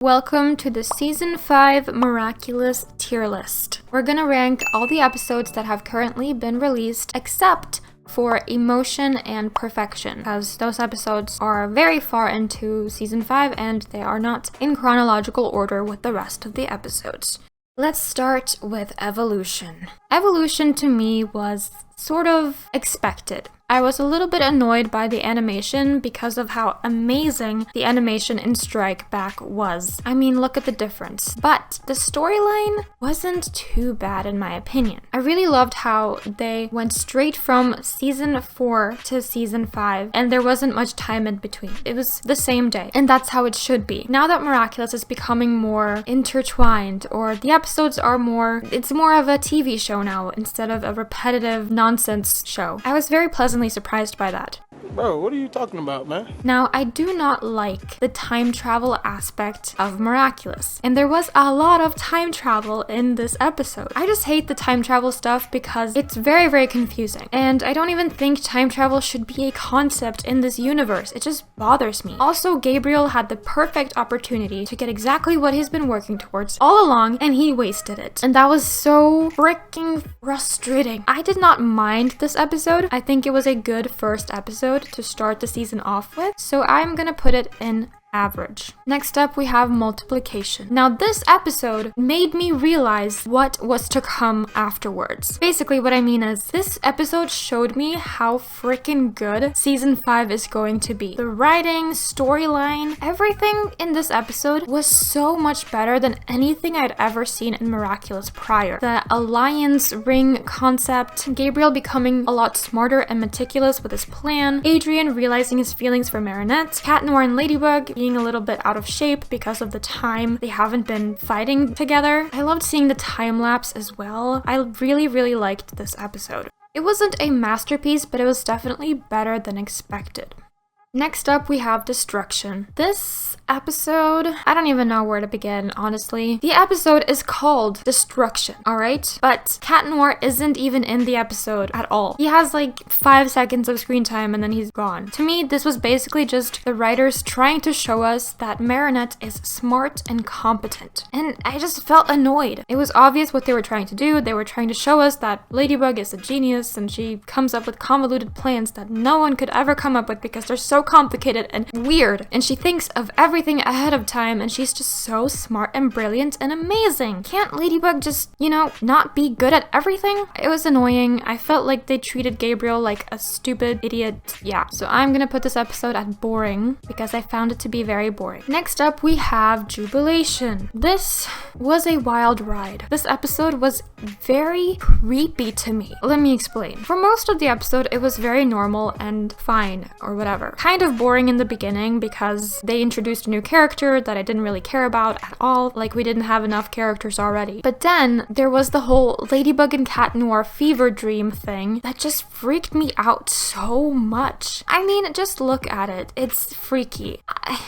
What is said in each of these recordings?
Welcome to the Season 5 Miraculous tier list. We're gonna rank all the episodes that have currently been released except for Emotion and Perfection, because those episodes are very far into Season 5 and they are not in chronological order with the rest of the episodes. Let's start with Evolution. Evolution to me was sort of expected. I was a little bit annoyed by the animation because of how amazing the animation in Strike Back was. I mean, look at the difference. But the storyline wasn't too bad in my opinion. I really loved how they went straight from Season 4 to Season 5 and there wasn't much time in between. It was the same day, and that's how it should be. Now that Miraculous is becoming more intertwined, or the episodes are it's more of a TV show now instead of a repetitive nonsense show. I was very pleasantly surprised by that. Bro, what are you talking about, man? Now, I do not like the time travel aspect of Miraculous, and there was a lot of time travel in this episode. I just hate the time travel stuff because it's very, very confusing, and I don't even think time travel should be a concept in this universe. It just bothers me. Also, Gabriel had the perfect opportunity to get exactly what he's been working towards all along, and he wasted it. And that was so freaking frustrating. I did not mind this episode. I think it was a good first episode to start the season off with, so I'm gonna put it in average. Next up, we have Multiplication. Now, this episode made me realize what was to come afterwards. Basically, what I mean is, this episode showed me how freaking good Season 5 is going to be. The writing, storyline, everything in this episode was so much better than anything I'd ever seen in Miraculous prior. The alliance ring concept, Gabriel becoming a lot smarter and meticulous with his plan, Adrian realizing his feelings for Marinette, Cat Noir and Ladybug being a little bit out of shape because of the time they haven't been fighting together. I loved seeing the time lapse as well. I really, really liked this episode. It wasn't a masterpiece, but it was definitely better than expected. Next up, we have Destruction. This episode, I don't even know where to begin, honestly. The episode is called Destruction, alright? But Cat Noir isn't even in the episode at all. He has like 5 seconds of screen time and then he's gone. To me, this was basically just the writers trying to show us that Marinette is smart and competent. And I just felt annoyed. It was obvious what they were trying to do. They were trying to show us that Ladybug is a genius and she comes up with convoluted plans that no one could ever come up with because they're so complicated and weird, and she thinks of everything ahead of time, and she's just so smart and brilliant and amazing. Can't Ladybug just, not be good at everything? It was annoying. I felt like they treated Gabriel like a stupid idiot. Yeah, so I'm gonna put this episode at boring because I found it to be very boring. Next up, we have Jubilation. This was a wild ride. This episode was very creepy to me. Let me explain. For most of the episode, it was very normal and fine or whatever. Kind of boring in the beginning because they introduced a new character that I didn't really care about at all, like we didn't have enough characters already. But then there was the whole Ladybug and Cat Noir fever dream thing that just freaked me out so much. I mean, just look at it. It's freaky.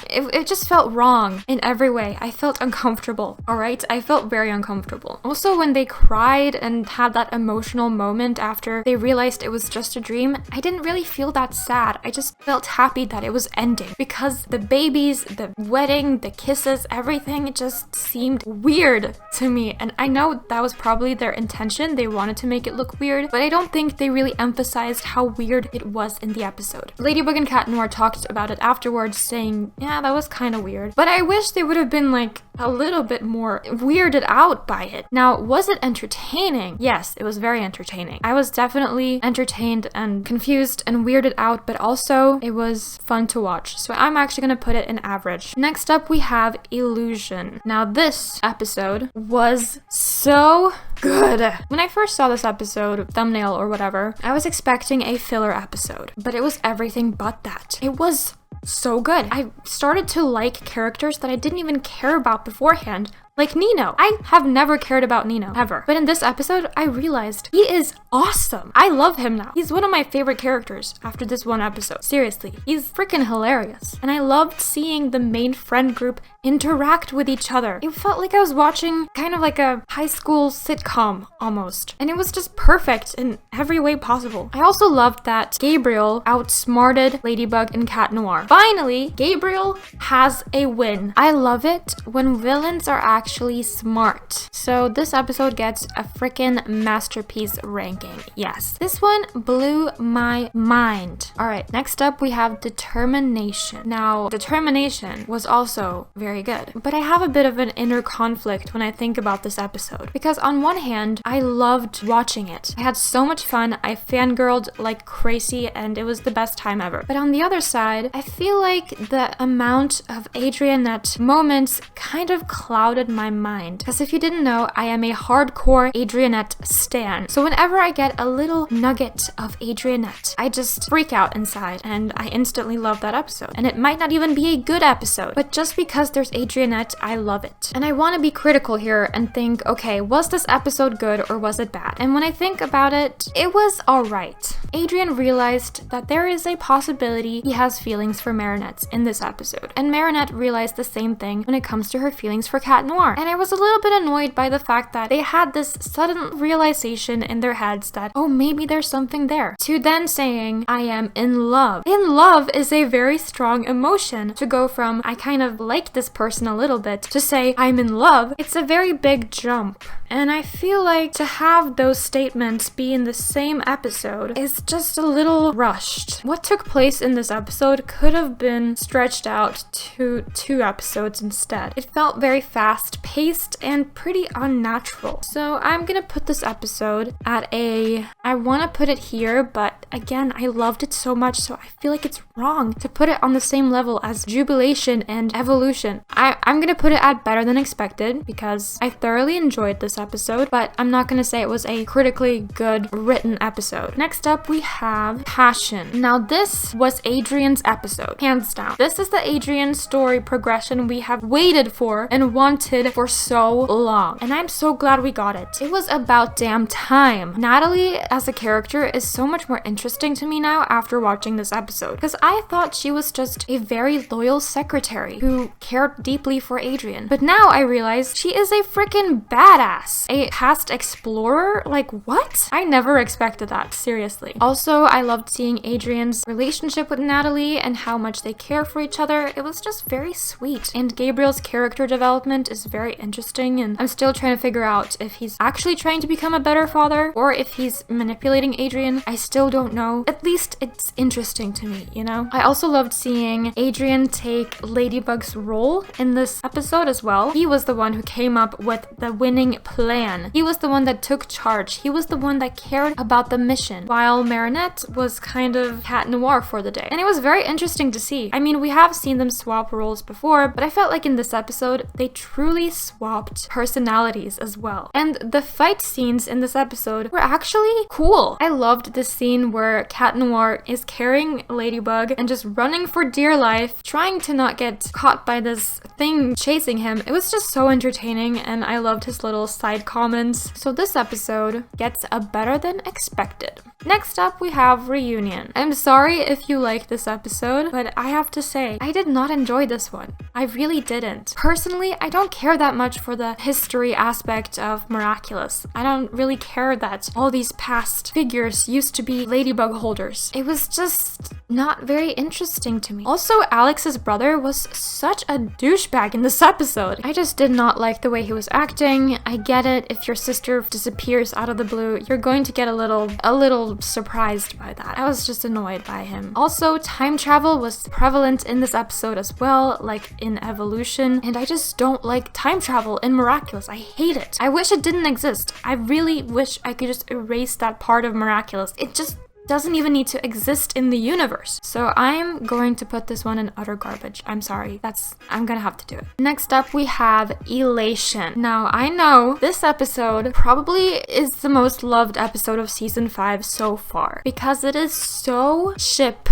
It just felt wrong in every way. I felt uncomfortable, alright? I felt very uncomfortable. Also, when they cried and had that emotional moment after they realized it was just a dream, I didn't really feel that sad. I just felt happy that it was ending because the babies, the wedding, the kisses, everything just seemed weird to me. And I know that was probably their intention. They wanted to make it look weird, but I don't think they really emphasized how weird it was in the episode. Ladybug and Cat Noir talked about it afterwards, saying, yeah, that was kind of weird. But I wish they would have been like a little bit more weirded out by it. Now, was it entertaining? Yes, it was very entertaining. I was definitely entertained and confused and weirded out, but also it was fun to watch. So I'm actually gonna put it in average. Next up, we have Illusion. Now, this episode was so good. When I first saw this episode, thumbnail or whatever, I was expecting a filler episode, but it was everything but that. It was so good. I started to like characters that I didn't even care about beforehand, Like Nino. I have never cared about Nino, ever. But in this episode, I realized he is awesome. I love him now. He's one of my favorite characters after this one episode. Seriously, he's freaking hilarious. And I loved seeing the main friend group interact with each other. It felt like I was watching kind of like a high school sitcom almost. And it was just perfect in every way possible. I also loved that Gabriel outsmarted Ladybug and Cat Noir. Finally, Gabriel has a win. I love it when villains are actually smart. So this episode gets a freaking masterpiece ranking. Yes, this one blew my mind. All right, next up we have determination. Now, determination was also very good, but I have a bit of an inner conflict when I think about this episode, because on one hand, I loved watching it. I had so much fun. I fangirled like crazy and it was the best time ever. But on the other side, I feel like the amount of Adrianette moments kind of clouded my mind. Because if you didn't know, I am a hardcore Adrianette stan. So whenever I get a little nugget of Adrianette, I just freak out inside and I instantly love that episode. And it might not even be a good episode, but just because there's Adrianette, I love it. And I want to be critical here and think, okay, was this episode good or was it bad? And when I think about it, it was alright. Adrian realized that there is a possibility he has feelings for Marinette in this episode. And Marinette realized the same thing when it comes to her feelings for Cat Noir. And I was a little bit annoyed by the fact that they had this sudden realization in their heads that, oh, maybe there's something there. To then saying, I am in love. In love is a very strong emotion. To go from, I kind of like this person a little bit, to say, I'm in love, it's a very big jump. And I feel like to have those statements be in the same episode is just a little rushed. What took place in this episode could have been stretched out to 2 episodes instead. It felt very fast-paced and pretty unnatural. So I'm gonna put this episode at a... I want to put it here, but again, I loved it so much, so I feel like it's wrong to put it on the same level as Jubilation and Evolution. I'm gonna put it at better than expected because I thoroughly enjoyed this episode, but I'm not gonna say it was a critically good written episode. Next up, we have Passion. Now, this was Adrian's episode, hands down. This is the Adrian story progression we have waited for and wanted for so long, and I'm so glad we got it. It was about damn time. Natalie as a character is so much more interesting to me now after watching this episode, because I thought she was just a very loyal secretary who cared deeply for Adrian, but now I realize she is a freaking badass. A past explorer? Like, what? I never expected that, seriously. Also, I loved seeing Adrian's relationship with Natalie and how much they care for each other. It was just very sweet. And Gabriel's character development is very interesting, and I'm still trying to figure out if he's actually trying to become a better father or if he's manipulating Adrian. I still don't know. At least it's interesting to me, you know? I also loved seeing Adrian take Ladybug's role in this episode as well. He was the one who came up with the winning plan. He was the one that took charge. He was the one that cared about the mission, while Marinette was kind of Cat Noir for the day. And it was very interesting to see. I mean, we have seen them swap roles before, but I felt like in this episode, they truly swapped personalities as well. And the fight scenes in this episode were actually cool. I loved the scene where Cat Noir is carrying Ladybug and just running for dear life, trying to not get caught by this thing chasing him. It was just so entertaining, and I loved his little side comments. So this episode gets a better than expected. Next up, we have Reunion. I'm sorry if you like this episode, but I have to say, I did not enjoy this one. I really didn't. Personally, I don't care that much for the history aspect of Miraculous. I don't really care that all these past figures used to be Ladybug holders. It was just not very interesting to me. Also, Alex's brother was such a douchebag in this episode. I just did not like the way he was acting. I get it, if your sister disappears out of the blue, you're going to get a little surprised by that. I was just annoyed by him. Also, time travel was prevalent in this episode as well, like in Evolution, and I just don't like time travel in Miraculous. I hate it. I wish it didn't exist. I really wish I could just erase that part of Miraculous. It just doesn't even need to exist in the universe. So I'm going to put this one in utter garbage. I'm sorry. I'm gonna have to do it. Next up, we have Elation. Now, I know this episode probably is the most loved episode of season 5 so far because it is so ship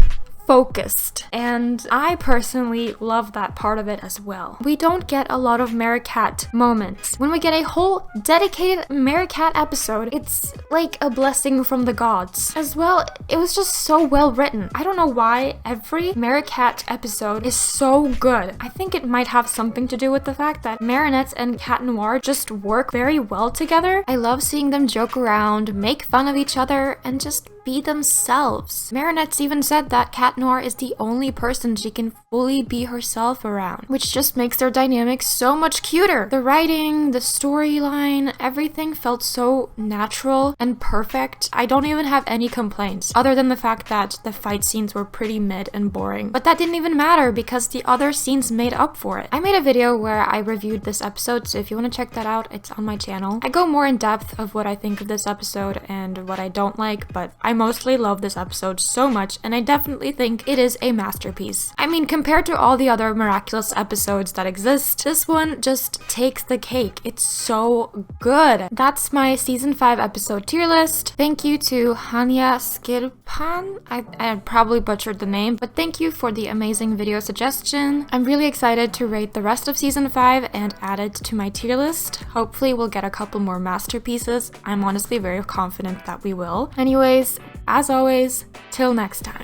focused, and I personally love that part of it as well. We don't get a lot of Meerkat moments. When we get a whole dedicated Meerkat episode, it's like a blessing from the gods. As well, it was just so well written. I don't know why every Meerkat episode is so good. I think it might have something to do with the fact that Marinette and Cat Noir just work very well together. I love seeing them joke around, make fun of each other, and just be themselves. Marinette's even said that Cat Noir is the only person she can fully be herself around, which just makes their dynamic so much cuter. The writing, the storyline, everything felt so natural and perfect. I don't even have any complaints, other than the fact that the fight scenes were pretty mid and boring. But that didn't even matter because the other scenes made up for it. I made a video where I reviewed this episode, so if you want to check that out, it's on my channel. I go more in depth of what I think of this episode and what I don't like, but I mostly love this episode so much, and I definitely think it is a masterpiece. I mean, compared to all the other Miraculous episodes that exist, this one just takes the cake. It's so good. That's my season 5 episode tier list. Thank you to Hania Skirpan. I probably butchered the name, but thank you for the amazing video suggestion. I'm really excited to rate the rest of season 5 and add it to my tier list. Hopefully we'll get a couple more masterpieces. I'm honestly very confident that we will. Anyways, as always, till next time.